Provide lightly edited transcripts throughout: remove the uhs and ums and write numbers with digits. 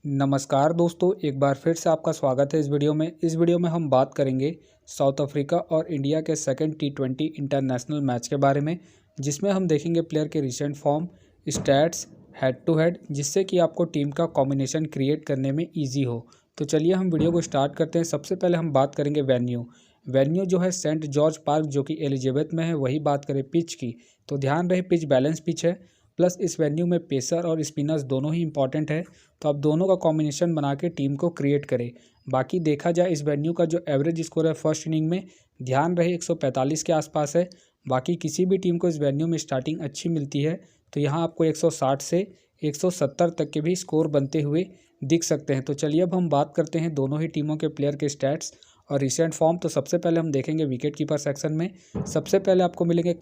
नमस्कार दोस्तों, एक बार फिर से आपका स्वागत है इस वीडियो में। इस वीडियो में हम बात करेंगे साउथ अफ्रीका और इंडिया के सेकंड T20 इंटरनेशनल मैच के बारे में, जिसमें हम देखेंगे प्लेयर के recent form, stats, head to head, जिससे कि आपको टीम का कॉम्बिनेशन क्रिएट करने में ईजी हो। तो चलिए हम वीडियो को स्टार्ट करते हैं। सबसे पहले हम बात करेंगे वेन्यू जो है सेंट जॉर्ज पार्क, जो कि एलिजाबेथ में है। वही बात करें पिच की, तो ध्यान रहे पिच बैलेंस पिच है, प्लस इस वेन्यू में पेसर और स्पिनर्स दोनों ही इंपॉर्टेंट है। तो आप दोनों का कॉम्बिनेशन बना के टीम को क्रिएट करें। बाकी देखा जाए इस वेन्यू का जो एवरेज स्कोर है फर्स्ट इनिंग में, ध्यान रहे 145 के आसपास है। बाकी किसी भी टीम को इस वेन्यू में स्टार्टिंग अच्छी मिलती है, तो यहाँ आपको 160 से 170 तक के भी स्कोर बनते हुए दिख सकते हैं। तो चलिए अब हम बात करते हैं दोनों ही टीमों के प्लेयर के स्टैट्स और रिसेंट फॉर्म। तो सबसे पहले हम देखेंगे विकेट कीपर सेक्शन में। सबसे पहले आपको मिलेंगे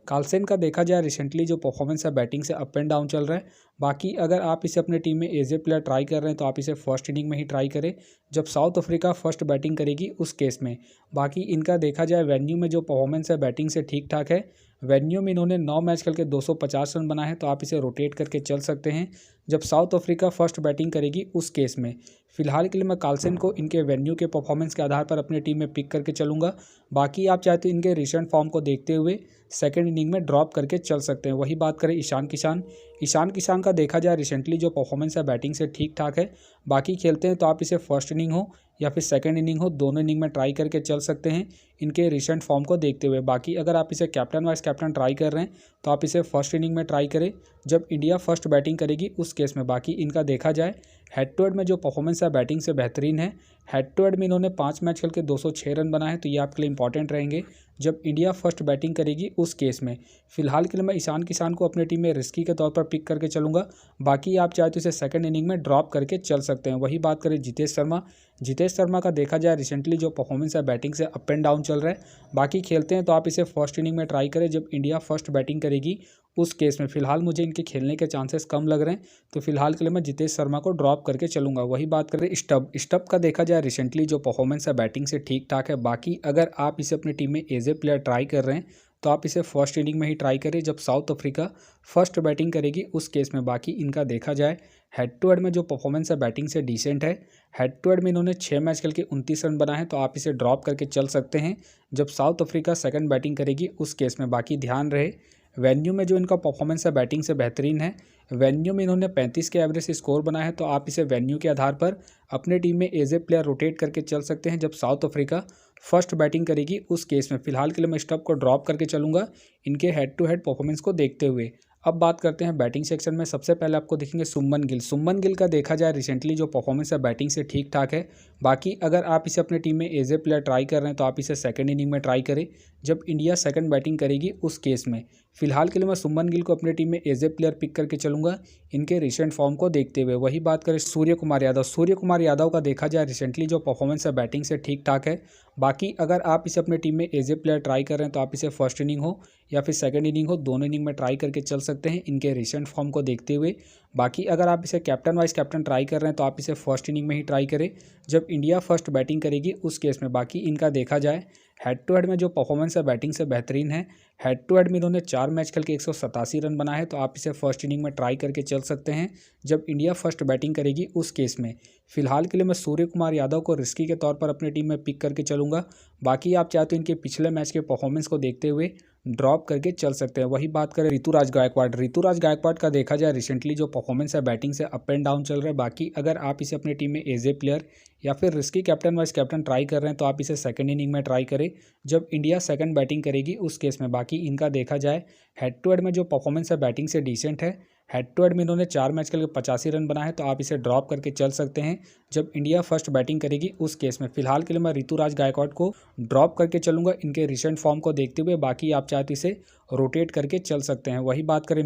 कार्लसेन का देखा जाए रिसेंटली जो परफॉर्मेंस है बैटिंग से अप एंड डाउन चल रहा है। बाकी अगर आप इसे अपने टीम में एज ए प्लेयर ट्राई कर रहे हैं तो आप इसे फर्स्ट इनिंग में ही ट्राई करें जब साउथ अफ्रीका फर्स्ट बैटिंग करेगी उस केस में। बाकी इनका देखा जाए वेन्यू में जो परफॉर्मेंस है बैटिंग से ठीक ठाक है। वेन्यू में इन्होंने 9 मैच खेल के 250 रन बनाए हैं, तो आप इसे रोटेट करके चल सकते हैं जब साउथ अफ्रीका फर्स्ट बैटिंग करेगी उस केस में। फिलहाल के लिए मैं कार्लसेन को इनके वेन्यू के परफॉर्मेंस के आधार पर अपनी टीम में पिक करके चलूँगा। बाकी आप चाहे तो इनके रिसेंट फॉर्म को देखते हुए सेकंड इनिंग में ड्रॉप करके चल सकते हैं। वही बात करें ईशान किशान का देखा जाए रिसेंटली जो परफॉर्मेंस है बैटिंग से ठीक ठाक है। बाकी खेलते हैं तो आप इसे फर्स्ट इनिंग हो या फिर सेकंड इनिंग हो, दोनों इनिंग में ट्राई करके चल सकते हैं इनके रिसेंट फॉर्म को देखते हुए। बाकी अगर आप इसे कैप्टन वाइस कैप्टन ट्राई कर रहे हैं तो आप इसे फर्स्ट इनिंग में ट्राई करें जब इंडिया फर्स्ट बैटिंग करेगी उस केस में। बाकी इनका देखा जाए हेड टू हेड में जो परफॉर्मेंस है बैटिंग से बेहतरीन है। हेड टू हेड में इन्होंने 5 मैच खेल के 206 रन बनाए हैं, तो ये आपके लिए इंपॉर्टेंट रहेंगे जब इंडिया फर्स्ट बैटिंग करेगी उस केस में। फिलहाल के लिए मैं ईशान किशान को अपनी टीम में रिस्की के तौर पर पिक करके चलूँगा। बाकी आप चाहे तो इसे सेकंड इनिंग में ड्रॉप करके चल सकते हैं। वही बात करें जितेश शर्मा का देखा जाए रिसेंटली जो परफॉर्मेंस है बैटिंग से अप एंड डाउन चल रहा है। बाकी खेलते हैं तो आप इसे फर्स्ट इनिंग में ट्राई करें जब इंडिया फर्स्ट बैटिंग करेगी उस केस में। फिलहाल मुझे इनके खेलने के चांसेस कम लग रहे हैं, तो फिलहाल के लिए मैं जितेश शर्मा को ड्रॉप करके चलूँगा। वही बात करें स्टब का देखा जाए रिसेंटली जो परफॉर्मेंस है बैटिंग से ठीक ठाक है। बाकी अगर आप इसे अपनी टीम में एज ए प्लेयर ट्राई कर रहे हैं तो आप इसे फर्स्ट इनिंग में ही ट्राई करें जब साउथ अफ्रीका फर्स्ट बैटिंग करेगी उस केस में। बाकी इनका देखा जाए हेड टू हेड में जो परफॉर्मेंस है बैटिंग से डिसेंट है। हेड टू हेड में इन्होंने 6 मैच खेल के 29 रन बनाए हैं, तो आप इसे ड्रॉप करके चल सकते हैं जब साउथ अफ्रीका सेकंड बैटिंग करेगी उस केस में। बाकी ध्यान रहे वेन्यू में जो इनका परफॉर्मेंस है बैटिंग से बेहतरीन है। वेन्यू में इन्होंने 35 के एवरेज स्कोर बनाया है, तो आप इसे वेन्यू के आधार पर अपने टीम में एज ए प्लेयर रोटेट करके चल सकते हैं जब साउथ अफ्रीका फर्स्ट बैटिंग करेगी उस केस में। फिलहाल के लिए मैं स्टब को ड्रॉप करके चलूँगा इनके हेड टू हेड परफॉर्मेंस को देखते हुए। अब बात करते हैं बैटिंग सेक्शन में। सबसे पहले आपको देखेंगे सुमन गिल का देखा जाए रिसेंटली जो परफॉर्मेंस है बैटिंग से ठीक ठाक है। बाकी अगर आप इसे अपनी टीम में एज ए प्लेयर ट्राई कर रहे हैं तो आप इसे सेकंड इनिंग में ट्राई करें जब इंडिया सेकंड बैटिंग करेगी उस केस में। फिलहाल के लिए मैं सुमन गिल को अपनी टीम में एज ए प्लेयर पिक करके चलूँगा इनके रिसेंट फॉर्म को देखते हुए। वही बात करें सूर्य कुमार यादव का देखा जाए रिसेंटली जो परफॉर्मेंस है बैटिंग से ठीक ठाक है। बाकी अगर आप इसे अपनी टीम में एज ए प्लेयर ट्राई कर रहे हैं तो आप इसे फर्स्ट इनिंग हो या फिर सेकंड इनिंग हो, दोनों इनिंग में ट्राई करके चल सकते हैं इनके रिसेंट फॉर्म को देखते हुए। बाकी अगर आप इसे कैप्टन वाइस कैप्टन ट्राई कर रहे हैं तो आप इसे फर्स्ट इनिंग में ही ट्राई करें जब इंडिया फर्स्ट बैटिंग करेगी उस केस में। बाकी इनका देखा जाए हेड टू हेड में जो परफॉर्मेंस है बैटिंग से बेहतरीन है। हेड टू हेड में इन्होंने 4 मैच खेल के 187 रन बनाए हैं, तो आप इसे फर्स्ट इनिंग में ट्राई करके चल सकते हैं जब इंडिया फर्स्ट बैटिंग करेगी उस केस में। फिलहाल के लिए मैं सूर्य कुमार यादव को रिस्की के तौर पर अपनी टीम में पिक करके चलूँगा। बाकी आप चाहे तो इनके पिछले मैच के परफॉर्मेंस को देखते हुए ड्रॉप करके चल सकते हैं। वही बात करें ऋतुराज गायकवाड़ का देखा जाए रिसेंटली जो परफॉर्मेंस है बैटिंग से अप एंड डाउन चल रहा है। बाकी अगर आप इसे अपनी टीम में एज ए प्लेयर या फिर risky captain vice captain try कर रहे हैं तो आप इसे सेकंड इनिंग में ट्राई करें जब इंडिया सेकंड बैटिंग करेगी उस केस में। बाकी इनका देखा जाए हेड टू हेड में जो परफॉर्मेंस है बैटिंग से डिसेंट है। हेड टू हेड में इन्होंने 4 मैच खेल के 85 रन बनाए हैं, तो आप इसे ड्रॉप करके चल सकते हैं जब इंडिया फर्स्ट बैटिंग करेगी उस केस में। फिलहाल के लिए मैं ऋतुराज गायकवाड़ को ड्रॉप करके चलूँगा इनके रिसेंट फॉर्म को देखते हुए। बाकी आप चाहते इसे रोटेट करके चल सकते हैं। वही बात करें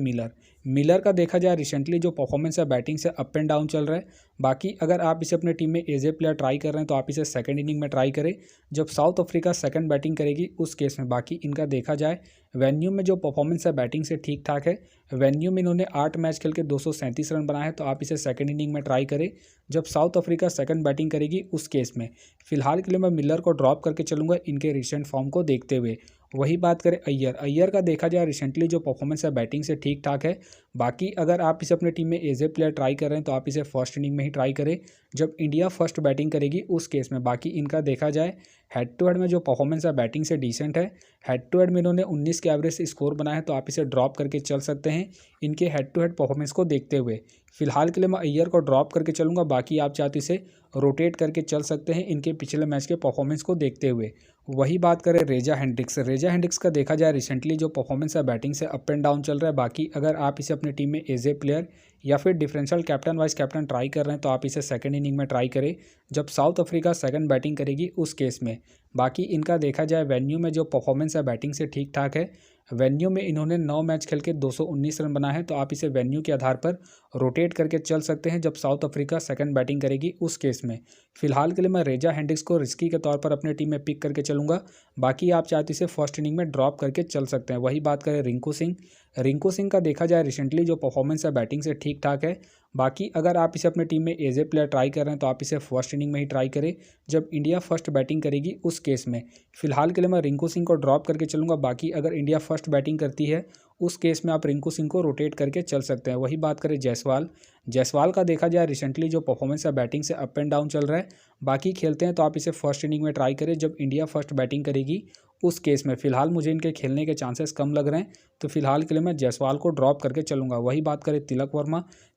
मिलर का देखा जाए रिसेंटली जो परफॉर्मेंस है बैटिंग से अप एंड डाउन चल रहा है। बाकी अगर आप इसे अपने टीम में एज ए प्लेयर ट्राई कर रहे हैं तो आप इसे सेकंड इनिंग में ट्राई करें जब साउथ अफ्रीका सेकंड बैटिंग करेगी उस केस में। बाकी इनका देखा जाए वेन्यू में जो परफॉर्मेंस है बैटिंग से ठीक ठाक है। वेन्यू में इन्होंने 8 मैच खेल के 237 रन बनाए हैं, तो आप इसे सेकंड इनिंग में ट्राई करें जब साउथ अफ्रीका सेकंड बैटिंग करेगी उस केस में। फिलहाल के लिए मैं मिलर को ड्रॉप करके चलूँगा इनके रिसेंट फॉर्म को देखते हुए। वही बात करें अय्यर का देखा जाए रिसेंटली जो परफॉर्मेंस है बैटिंग से ठीक ठाक है। बाकी अगर आप इसे अपने टीम में एज ए प्लेयर ट्राई कर रहे हैं तो आप इसे फर्स्ट इनिंग में ही ट्राई करें जब इंडिया फर्स्ट बैटिंग करेगी उस केस में। बाकी इनका देखा जाए हेड टू हेड में जो परफॉर्मेंस है बैटिंग से डिसेंट है। हेड टू हेड में इन्होंने 19 के एवरेज स्कोर बनाया है, तो आप इसे ड्रॉप करके चल सकते हैं इनके हेड टू हेड परफॉर्मेंस को देखते हुए। फिलहाल के लिए मैं अय्यर को ड्रॉप करके चलूँगा, बाकी आप चाहते इसे रोटेट करके चल सकते हैं इनके पिछले मैच के परफॉर्मेंस को देखते हुए। वही बात करें रेजा हेंड्रिक्स का देखा जाए रिसेंटली जो परफॉर्मेंस है बैटिंग से अप एंड डाउन चल रहा है। बाकी अगर आप इसे अपनी टीम में एज ए प्लेयर या फिर differential captain vice captain try कर रहे हैं तो आप इसे सेकंड इनिंग में ट्राई करें जब साउथ अफ्रीका सेकंड बैटिंग करेगी उस केस में। बाकी इनका देखा जाए वेन्यू में जो परफॉर्मेंस है बैटिंग से ठीक ठाक है। वेन्यू में इन्होंने 9 मैच खेल के 219 रन बनाए हैं, तो आप इसे वेन्यू के आधार पर रोटेट करके चल सकते हैं जब साउथ अफ्रीका सेकंड बैटिंग करेगी उस केस में। फिलहाल के लिए मैं रेजा हेंड्रिक्स को रिस्की के तौर पर अपने टीम में पिक करके चलूँगा, बाकी आप चाहते इसे फर्स्ट इनिंग में ड्रॉप करके चल सकते हैं। वही बात करें रिंकू सिंह का देखा जाए रिसेंटली जो परफॉर्मेंस है बैटिंग से ठीक ठाक है। बाकी अगर आप इसे अपनी टीम में एज ए प्लेयर ट्राई कर रहे हैं तो आप इसे फर्स्ट इनिंग में ही ट्राई करें जब इंडिया फर्स्ट बैटिंग करेगी उस केस में। फिलहाल के लिए मैं रिंकू सिंह को ड्रॉप करके चलूँगा, बाकी अगर इंडिया फर्स्ट बैटिंग करती है उस केस में आप रिंकू सिंह को रोटेट करके चल सकते हैं। वही बात करें जायसवाल का देखा जाए रिसेंटली जो परफॉर्मेंस है बैटिंग से अप एंड डाउन चल रहा है। बाकी खेलते हैं तो आप इसे फर्स्ट इनिंग में ट्राई करें जब इंडिया फर्स्ट बैटिंग करेगी उस केस में। फिलहाल मुझे इनके खेलने के चांसेस कम लग रहे हैं, तो फिलहाल के लिए मैं जायसवाल को ड्रॉप करके चलूँगा। वही बात करें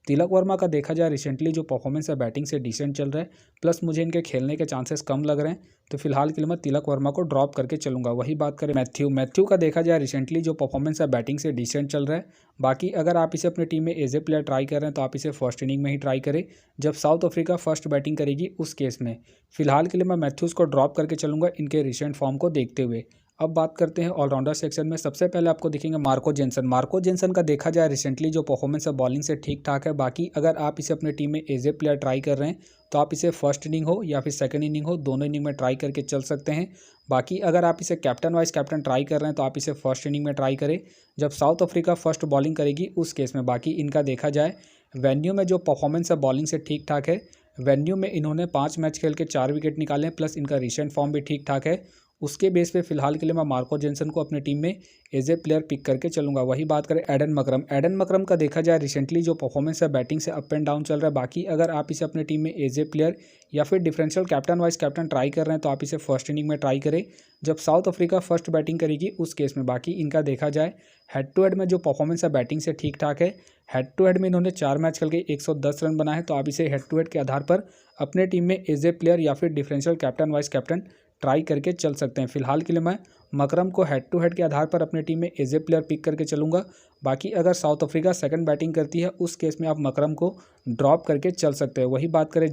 तिलक वर्मा का देखा जाए रिसेंटली जो परफॉर्मेंस है बैटिंग से डिसेंट चल रहा है, प्लस मुझे इनके खेलने के चांसेस कम लग रहे हैं, तो फिलहाल के लिए मैं तिलक वर्मा को ड्रॉप करके चलूँगा। वही बात करें मैथ्यू का देखा जाए रिसेंटली जो परफॉर्मेंस है बैटिंग से डिसेंट चल रहा है। बाकी अगर आप इसे अपनी टीम में एज ए प्लेयर ट्राई कर रहे हैं तो आप इसे फर्स्ट इनिंग में ही ट्राई करें जब साउथ अफ्रीका फर्स्ट बैटिंग करेगी उस केस में। फिलहाल के लिए मैं मैथ्यूज़ को ड्रॉप करके चलूँगा इनके रिसेंट फॉर्म को देखते हुए। अब बात करते हैं ऑलराउंडर सेक्शन में। सबसे पहले आपको दिखेंगे मार्को जेनसन का देखा जाए रिसेंटली जो परफॉर्मेंस है बॉलिंग से ठीक ठाक है। बाकी अगर आप इसे अपने टीम में एज ए प्लेयर ट्राई कर रहे हैं तो आप इसे फर्स्ट इनिंग हो या फिर सेकंड इनिंग हो, दोनों इनिंग में ट्राई करके चल सकते हैं। बाकी अगर आप इसे कैप्टन वाइस कैप्टन ट्राई कर रहे हैं तो आप इसे फर्स्ट इनिंग में ट्राई करें जब साउथ अफ्रीका फर्स्ट बॉलिंग करेगी उस केस में। बाकी इनका देखा जाए वेन्यू में जो परफॉर्मेंस है बॉलिंग से ठीक ठाक है। वेन्यू में इन्होंने 5 मैच खेल के 4 विकेट निकाले हैं, प्लस इनका रिसेंट फॉर्म भी ठीक ठाक है। उसके बेस पे फिलहाल के लिए मैं मार्को जेनसन को अपनी टीम में एज ए प्लेयर पिक करके चलूँगा। वही बात करें एडन मकरम का देखा जाए रिसेंटली जो परफॉर्मेंस है बैटिंग से अप एंड डाउन चल रहा है। बाकी अगर आप इसे अपनी टीम में एज ए प्लेयर या फिर differential captain vice captain try कर रहे हैं तो आप इसे फर्स्ट इनिंग में ट्राई करें जब साउथ अफ्रीका फर्स्ट बैटिंग करेगी उस केस में। बाकी इनका देखा जाए हेड टू हेड में जो परफॉर्मेंस है बैटिंग से ठीक ठाक है। हेड टू हेड में इन्होंने 4 मैच खेल के 110 रन बनाए हैं, तो आप इसे हेड टू हेड के आधार पर अपने टीम में एज ए प्लेयर या फिर differential captain vice captain try करके चल सकते हैं। फिलहाल के लिए मैं मकरम को हेड टू हेड के आधार पर अपनी टीम में एज ए प्लेयर पिक करके चलूँगा। बाकी अगर साउथ अफ्रीका सेकंड बैटिंग करती है उस केस में आप मकरम को ड्रॉप करके चल सकते हैं। वही बात करें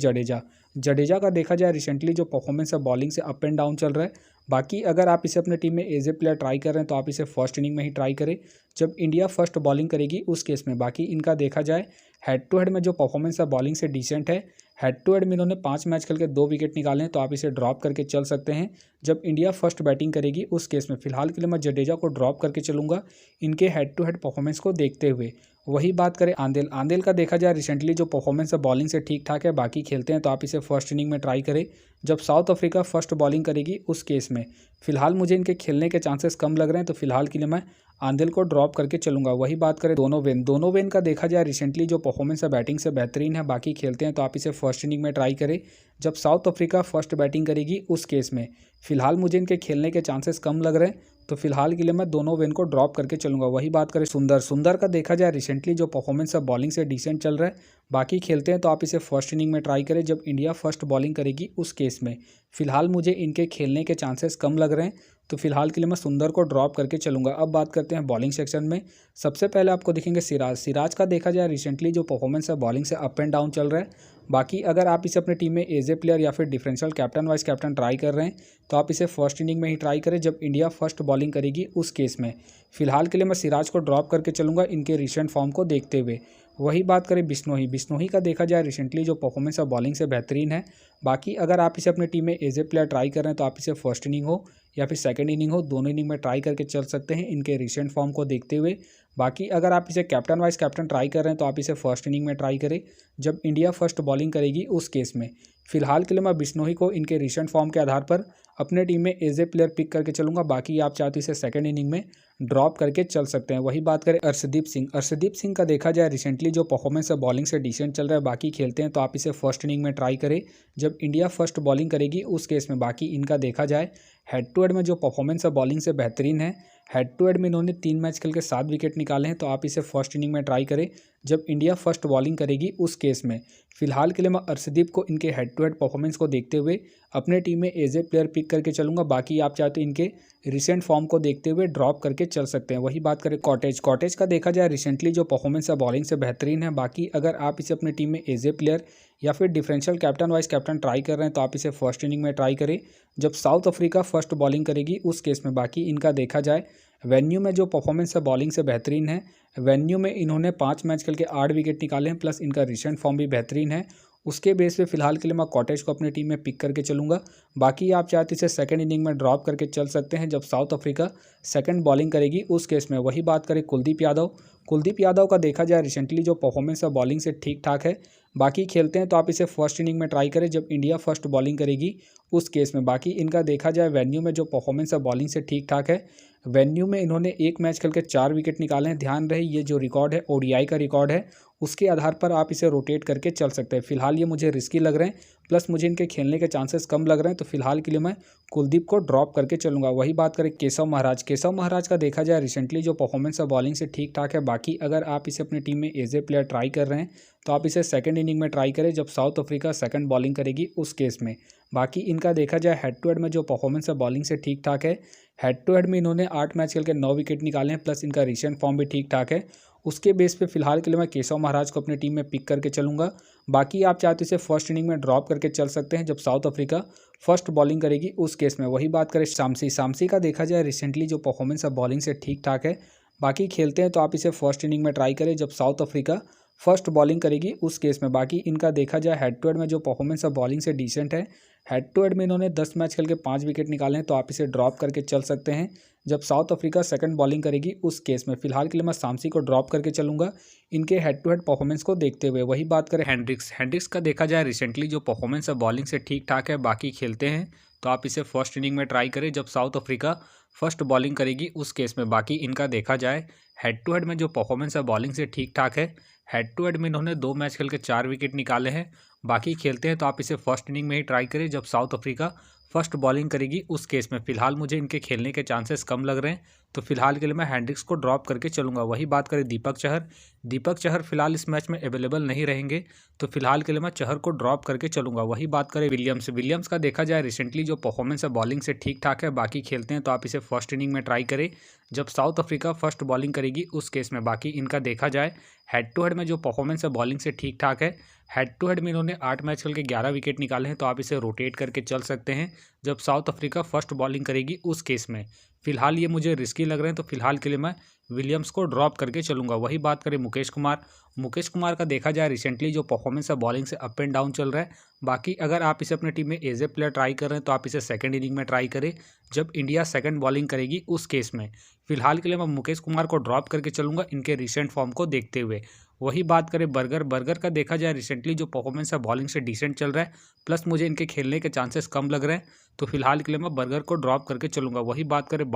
जडेजा का देखा जाए रिसेंटली जो परफॉर्मेंस है बॉलिंग से अप एंड डाउन चल रहा है। बाकी अगर आप इसे अपनी टीम में एज ए प्लेयर ट्राई कर रहे हैं तो आप इसे फर्स्ट इनिंग में ही ट्राई करें जब इंडिया फर्स्ट बॉलिंग करेगी उस केस में। बाकी इनका देखा जाए हेड टू हेड में जो परफॉर्मेंस है बॉलिंग से डिसेंट है। हेड टू हेड में इन्होंने 5 मैच खेल के 2 विकेट निकाले हैं, तो आप इसे ड्रॉप करके चल सकते हैं जब इंडिया फर्स्ट बैटिंग करेगी उस केस में। फिलहाल के लिए मैं जडेजा को ड्रॉप करके चलूँगा इनके हेड टू हेड परफॉर्मेंस को देखते हुए। वही बात करें आंदेल का देखा जाए रिसेंटली जो परफॉर्मेंस है बॉलिंग से ठीक ठाक है। बाकी खेलते हैं तो आप इसे फर्स्ट इनिंग में ट्राई करें जब साउथ अफ्रीका फर्स्ट बॉलिंग करेगी उस केस में। फिलहाल मुझे इनके खेलने के चांसेस कम लग रहे हैं, तो फिलहाल के लिए मैं आंदेल को ड्रॉप करके चलूँगा। वही बात करें दोनों वेन का देखा जाए रिसेंटली जो परफॉर्मेंस है बैटिंग से बेहतरीन है। बाकी खेलते हैं तो आप इसे फर्स्ट इनिंग में ट्राई करें जब साउथ अफ्रीका फर्स्ट बैटिंग करेगी उस केस में। फिलहाल मुझे इनके खेलने के चांसेस कम लग रहे हैं, तो फिलहाल के लिए मैं दोनों वेन को ड्रॉप करके चलूँगा। वही बात करें सुंदर का देखा जाए रिसेंटली जो परफॉर्मेंस है बॉलिंग से डिसेंट चल रहा है। बाकी खेलते हैं तो आप इसे फर्स्ट इनिंग में ट्राई करें जब इंडिया फर्स्ट बॉलिंग करेगी उस केस में। फिलहाल मुझे इनके खेलने के चांसेस कम लग रहे हैं, तो फिलहाल के लिए मैं सुंदर को ड्रॉप करके चलूँगा। अब बात करते हैं बॉलिंग सेक्शन में। सबसे पहले आपको दिखेंगे सिराज का देखा जाए रिसेंटली जो परफॉर्मेंस है बॉलिंग से अप एंड डाउन चल रहा है। बाकी अगर आप इसे अपनी टीम में एज ए प्लेयर या फिर differential captain vice captain try कर रहे हैं तो आप इसे फर्स्ट इनिंग में ही ट्राई करें जब इंडिया फर्स्ट बॉलिंग करेगी उस केस में। फिलहाल के लिए मैं सिराज को ड्रॉप करके चलूँगा इनके रिसेंट फॉर्म को देखते हुए। वही बात करें बिश्नोई का देखा जाए रिसेंटली जो परफॉर्मेंस है बॉलिंग से बेहतरीन है। बाकी अगर आप इसे अपनी टीम में एज ए प्लेयर ट्राई कर रहे हैं तो आप इसे फर्स्ट इनिंग हो या फिर सेकंड इनिंग हो, दोनों इनिंग में ट्राई करके चल सकते हैं इनके रिसेंट फॉर्म को देखते हुए। बाकी अगर आप इसे कैप्टन वाइस कैप्टन ट्राई कर रहे हैं तो आप इसे फर्स्ट इनिंग में ट्राई करें जब इंडिया फर्स्ट बॉलिंग करेगी उस केस में। फिलहाल के लिए मैं बिश्नोई को इनके रिसेंट फॉर्म के आधार पर अपने टीम में एज ए प्लेयर पिक करके चलूंगा। बाकी आप चाहते इसे सेकंड इनिंग में ड्रॉप करके चल सकते हैं। वही बात करें अर्शदीप सिंह का देखा जाए रिसेंटली जो परफॉर्मेंस है बॉलिंग से डिसेंट चल रहा है। बाकी खेलते हैं तो आप इसे फर्स्ट इनिंग में ट्राई करें जब इंडिया फर्स्ट बॉलिंग करेगी उस केस में। बाकी इनका देखा जाए हेड टू हेड में जो परफॉर्मेंस है बॉलिंग से बेहतरीन है। हेड टू हेड में इन्होंने 3 मैच खेल के 7 विकेट निकाले हैं। तो आप इसे फर्स्ट इनिंग में ट्राई करें जब इंडिया फर्स्ट बॉलिंग करेगी उस केस में। फिलहाल के लिए मैं अर्शदीप को इनके हेड टू हेड परफॉर्मेंस को देखते हुए अपने टीम में एज ए प्लेयर पिक करके चलूंगा। बाकी आप चाहते हैं इनके रिसेंट फॉर्म को देखते हुए ड्रॉप करके चल सकते हैं। वही बात करें कॉटेज का देखा जाए रिसेंटली जो परफॉर्मेंस है बॉलिंग से बेहतरीन है। बाकी अगर आप इसे अपनी टीम में एज ए प्लेयर या फिर differential captain vice captain try कर रहे हैं तो आप इसे फर्स्ट इनिंग में ट्राई करें जब साउथ अफ्रीका फर्स्ट बॉलिंग करेगी उस केस में। बाकी इनका देखा जाए वेन्यू में जो परफॉर्मेंस है बॉलिंग से बेहतरीन है। वेन्यू में इन्होंने 5 मैच खेल के 8 विकेट निकाले हैं, प्लस इनका रिसेंट फॉर्म भी बेहतरीन है। उसके बेस पे फिलहाल के लिए मैं कॉटेज को अपनी टीम में पिक करके चलूंगा। बाकी आप चाहते इसे सेकंड इनिंग में ड्रॉप करके चल सकते हैं जब साउथ अफ्रीका सेकंड बॉलिंग करेगी उस केस में। वही बात करें कुलदीप यादव का देखा जाए रिसेंटली जो परफॉर्मेंस है बॉलिंग से ठीक ठाक है। बाकी खेलते हैं तो आप इसे फर्स्ट इनिंग में ट्राई करें जब इंडिया फर्स्ट बॉलिंग करेगी उस केस में। बाकी इनका देखा जाए वेन्यू में जो परफॉर्मेंस है बॉलिंग से ठीक ठाक है। वेन्यू में इन्होंने 1 मैच खेल के 4 विकेट निकाले हैं। ध्यान रहे ये जो रिकॉर्ड है ओडीआई का रिकॉर्ड है, उसके आधार पर आप इसे रोटेट करके चल सकते हैं। फिलहाल ये मुझे रिस्की लग रहे हैं, प्लस मुझे इनके खेलने के चांसेस कम लग रहे हैं। तो फिलहाल के लिए मैं कुलदीप को ड्रॉप करके चलूंगा। वही बात करें केशव महाराज का देखा जाए रिसेंटली जो परफॉर्मेंस है बॉलिंग से ठीक ठाक है। बाकी अगर आप इसे अपनी टीम में एज ए प्लेयर ट्राई कर रहे हैं तो आप इसे सेकंड इनिंग में ट्राई करें जब साउथ अफ्रीका सेकंड बॉलिंग करेगी उस केस में। बाकी इनका देखा जाए हेड टू हेड में जो परफॉर्मेंस है बॉलिंग से ठीक ठाक है। हेड टू हेड में इन्होंने 8 मैच खेल के 9 विकेट निकाले हैं, प्लस इनका रिसेंट फॉर्म भी ठीक ठाक है। उसके बेस पे फिलहाल के लिए मैं केशव महाराज को अपनी टीम में पिक करके चलूंगा। बाकी आप चाहते इसे फर्स्ट इनिंग में ड्रॉप करके चल सकते हैं जब साउथ अफ्रीका फर्स्ट बॉलिंग करेगी उस केस में। वही बात करें शामसी का देखा जाए रिसेंटली जो परफॉर्मेंस है बॉलिंग से ठीक ठाक है। बाकी खेलते हैं तो आप इसे फर्स्ट इनिंग में ट्राई करें जब साउथ अफ्रीका फर्स्ट बॉलिंग करेगी उस केस में। बाकी इनका देखा जाए हेड टू हेड में जो परफॉर्मेंस है बॉलिंग से डिसेंट है। हेड टू हेड में इन्होंने 10 मैच खेल के 5 विकेट निकाले हैं। तो आप इसे ड्रॉप करके चल सकते हैं जब साउथ अफ्रीका सेकंड बॉलिंग करेगी उस केस में। फिलहाल के लिए मैं शामसी को ड्रॉप करके चलूंगा इनके हेड टू हेड परफॉर्मेंस को देखते हुए। वही बात करें हैंड्रिक्स का देखा जाए रिसेंटली जो परफॉर्मेंस है बॉलिंग से ठीक ठाक है। बाकी खेलते हैं तो आप इसे फर्स्ट इनिंग में ट्राई करें जब साउथ अफ्रीका फर्स्ट बॉलिंग करेगी उस केस में। बाकी इनका देखा जाए हेड टू हेड में जो परफॉर्मेंस है बॉलिंग से ठीक ठाक है। हेड टू हेड में इन्होंने 2 मैच खेल के 4 विकेट निकाले हैं। बाकी खेलते हैं तो आप इसे फर्स्ट इनिंग में ही ट्राई करें जब साउथ अफ्रीका फर्स्ट बॉलिंग करेगी उस केस में। फिलहाल मुझे इनके खेलने के चांसेस कम लग रहे हैं, तो फिलहाल के लिए मैं हैंड्रिक्स को ड्रॉप करके चलूंगा। वही बात करें दीपक चहर फिलहाल इस मैच में अवेलेबल नहीं रहेंगे, तो फिलहाल के लिए मैं चहर को ड्रॉप करके चलूंगा। वही बात करें विलियम्स का देखा जाए रिसेंटली जो परफॉर्मेंस है बॉलिंग से ठीक ठाक है। बाकी खेलते हैं तो आप इसे फर्स्ट इनिंग में ट्राई करें जब साउथ अफ्रीका फर्स्ट बॉलिंग करेगी उस केस में। बाकी इनका देखा जाए हेड टू हेड में जो परफॉर्मेंस है बॉलिंग से ठीक ठाक है। हेड टू हेड में इन्होंने 8 मैच खेल के 11 विकेट निकाले हैं। तो आप इसे रोटेट करके चल सकते हैं जब साउथ अफ्रीका फर्स्ट बॉलिंग करेगी उस केस में। फिलहाल ये मुझे रिस्की लग रहे हैं, तो फिलहाल के लिए मैं विलियम्स को ड्रॉप करके चलूंगा। वही बात करें मुकेश कुमार का देखा जाए रिसेंटली जो परफॉर्मेंस है बॉलिंग से अप एंड डाउन चल रहा है। बाकी अगर आप इसे अपनी टीम में एज ए प्लेयर ट्राई कर रहे हैं तो आप इसे सेकंड इनिंग में ट्राई करें जब इंडिया सेकंड बॉलिंग करेगी उस केस में। फिलहाल के लिए मैं मुकेश कुमार को ड्रॉप करके चलूंगा इनके रिसेंट फॉर्म को देखते हुए। वही बात करें बर्गर का देखा जाए रिसेंटली जो परफॉर्मेंस है बॉलिंग से डिसेंट चल रहा है, प्लस मुझे इनके खेलने के चांसेस कम लग रहे हैं, तो फिलहाल के लिए मैं बर्गर को ड्रॉप करके चलूंगा। वही बात करें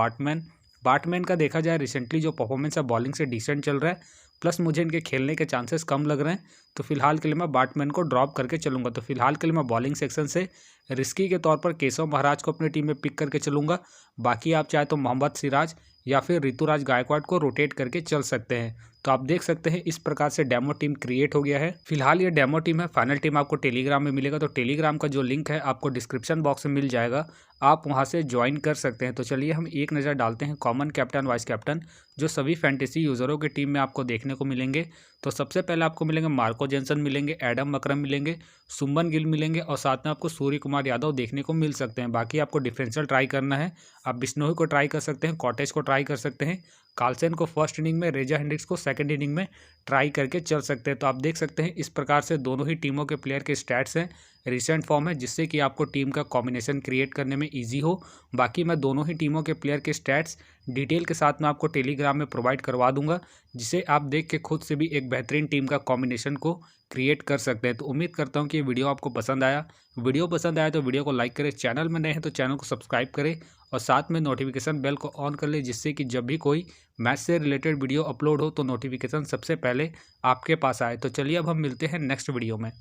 बाटमैन का देखा जाए रिसेंटली जो परफॉर्मेंस है बॉलिंग से डिसेंट चल रहा है, प्लस मुझे इनके खेलने के चांसेस कम लग रहे हैं, तो फिलहाल के लिए मैं बाटमैन को ड्रॉप करके चलूंगा। तो फिलहाल के लिए मैं बॉलिंग सेक्शन से रिस्की के तौर पर केशव महाराज को अपनी टीम में पिक करके चलूंगा। बाकी आप चाहे तो मोहम्मद सिराज या फिर ऋतुराज गायकवाड़ को रोटेट करके चल सकते हैं। तो आप देख सकते हैं इस प्रकार से डेमो टीम क्रिएट हो गया है। फिलहाल ये डेमो टीम है, फाइनल टीम आपको टेलीग्राम में मिलेगा। तो टेलीग्राम का जो लिंक है आपको डिस्क्रिप्शन बॉक्स में मिल जाएगा, आप वहां से ज्वाइन कर सकते हैं। तो चलिए हम एक नज़र डालते हैं कॉमन कैप्टन वाइस कैप्टन जो सभी फैंटेसी यूजरों की टीम में आपको देखने को मिलेंगे। तो सबसे पहले आपको मिलेंगे मार्को जेंसन मिलेंगे, एडम मकरम मिलेंगे, सुमन गिल मिलेंगे और साथ में आपको सूर्य कुमार यादव देखने को मिल सकते हैं। बाकी आपको डिफरेंशियल ट्राई करना है, आप बिश्नोई को ट्राई कर सकते हैं, कॉटेज को ट्राई कर सकते हैं, कार्लसन को फर्स्ट इनिंग में, रेजा हेंड्रिक्स को सेकंड इनिंग में ट्राई करके चल सकते हैं। तो आप देख सकते हैं इस प्रकार से दोनों ही टीमों के प्लेयर के स्टैट्स हैं, रिसेंट फॉर्म है, जिससे कि आपको टीम का कॉम्बिनेशन क्रिएट करने में ईजी हो। बाकी मैं दोनों ही टीमों के प्लेयर के स्टैट्स डिटेल के साथ में आपको टेलीग्राम में प्रोवाइड करवा दूंगा, जिसे आप देख के खुद से भी एक बेहतरीन टीम का कॉम्बिनेशन को क्रिएट कर सकते हैं। तो उम्मीद करता हूँ कि ये वीडियो आपको पसंद आया। वीडियो पसंद आया तो वीडियो को लाइक करें, चैनल में नए हैं तो चैनल को सब्सक्राइब करें और साथ में नोटिफिकेशन बेल को ऑन कर ले, जिससे कि जब भी कोई मैच से रिलेटेड वीडियो अपलोड हो तो नोटिफिकेशन सबसे पहले आपके पास आए। तो चलिए अब हम मिलते हैं नेक्स्ट वीडियो में।